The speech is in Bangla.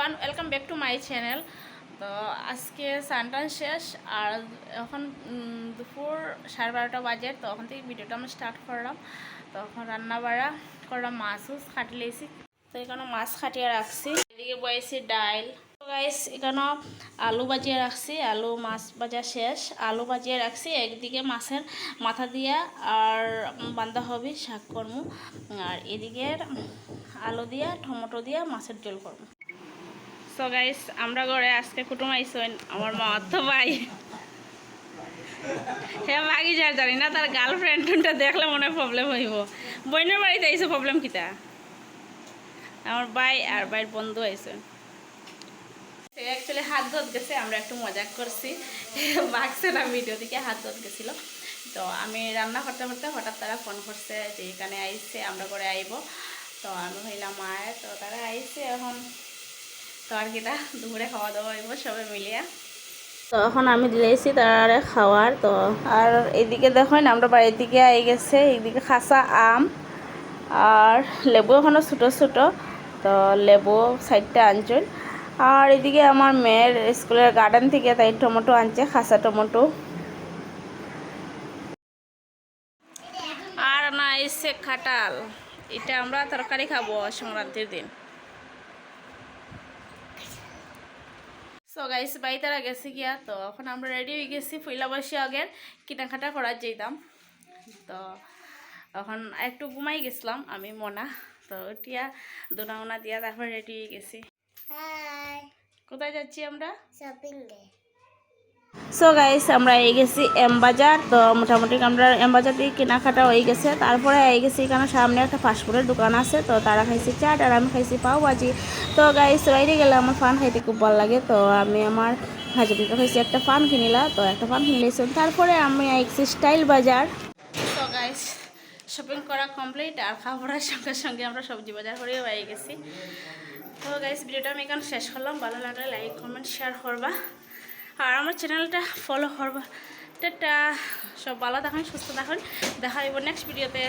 Everyone, welcome back to my channel. তো আজকে সানটান শেষ আর এখন দুপুর 12:30 বাজে। তো ওখান থেকে ভিডিওটা আমি স্টার্ট করলাম। তো এখন রান্না বাড়া করলাম, মাছ খাটি লেছি। তো এখানে মাছ খাটিয়ে রাখছি, এদিকে বয়েছি ডাইল। তো গাইস এখানে আলু বাজিয়ে রাখছি, আলু মাছ ভাজা শেষ, আলু বাজিয়ে রাখছি। একদিকে মাছের মাথা দিয়া আর বাঁধাকপি শাক করবো, আর এদিকে আলু দিয়া টমেটো দিয়া মাছের ঝোল করবো। সো গাইস আমরা ঘরে আজকে কুটুম আইসেন, আমার মামাতো ভাই। হ্যাঁ মাগি যার জানি না, তার গার্লফ্রেন্ডটা দেখলে মনে প্রবলেম হইব। বোনের বাড়িতে আইসো, প্রবলেম কিতা? আমার ভাই আর ভাইয়ের বন্ধু আইসেন। অ্যাকচুয়ালি হাত ধোত গেছে, আমরা একটু মজাক করছি, বাঘছে না ভিডিও থেকে হাত ধোত গেছিলো। তো আমি রান্না করতে করতে হঠাৎ তারা ফোন করছে যে এখানে আইসে, আমরা করে আইব। তো আমি হইলাম মায়ের, তো তারা আইসে এখন। তো আর কিটা দুপুরে খাওয়া দাওয়া হইব সবাই মিলিয়া। তো এখন আমি দিয়েছি তারা খাওয়ার। তো আর এইদিকে দেখুন আমরা বাড়ির দিকে আই গেছে, এইদিকে খাসা আম আর লেবু এখনও ছোটো ছোটো। তো লেবু সাইডটা আনছেন। আর এদিকে আমার মেয়ের স্কুলের গার্ডেন থেকে তাই টমেটো আনছে, খাসা টমেটো। আর না এসে কাঁঠাল, এটা আমরা তরকারি খাবো সংক্রান্তির দিন। সো গাইস বাই তারা গেছে গিয়া। তো এখন আমরা রেডি হয়ে গেছি পয়লা বৈশাখ আগের কেনাকাটা করার যেতাম। তো এখন একটু ঘুমাই গেছিলাম আমি মোনা। তো এতিয়া দোনা দিয়া তারপর রেডি হয়ে গেছি। কোথায় যাচ্ছি আমরা? Shopping day. সো গাইস আমরা এই গেছি এম বাজার। তো মোটামুটি আমরা এম বাজার দিয়ে কেনাকাটা হয়ে গেছে। তারপরে এই গেছি এখানে সামনে একটা ফাস্টফুডের দোকান আছে। তো তারা খাইছি চাট আর আমি খাইছি পাও ভাজি। তো গাইস বাইরে গেলে আমার ফান খাইতে খুব ভালো লাগে। তো আমি আমার হাজবেন্ডকে খাইছি একটা ফান কিনিলা, তো একটা ফান কিনলেছিলাম। তারপরে আমি আইছি স্টাইল বাজার। তো গাইস শপিং করা কমপ্লিট, আর খাবারের সঙ্গে সঙ্গে আমরা সবজি বাজার করেও হয়ে গেছি। তো গাইস ভিডিওটা আমি এখানে শেষ করলাম। ভালো লাগলে লাইক কমেন্ট শেয়ার করবা, আর আমার চ্যানেলটা ফলো করবা। টাটা, সব ভালো থাকুন, সুস্থ থাকুন, দেখা হইব নেক্সট ভিডিওতে।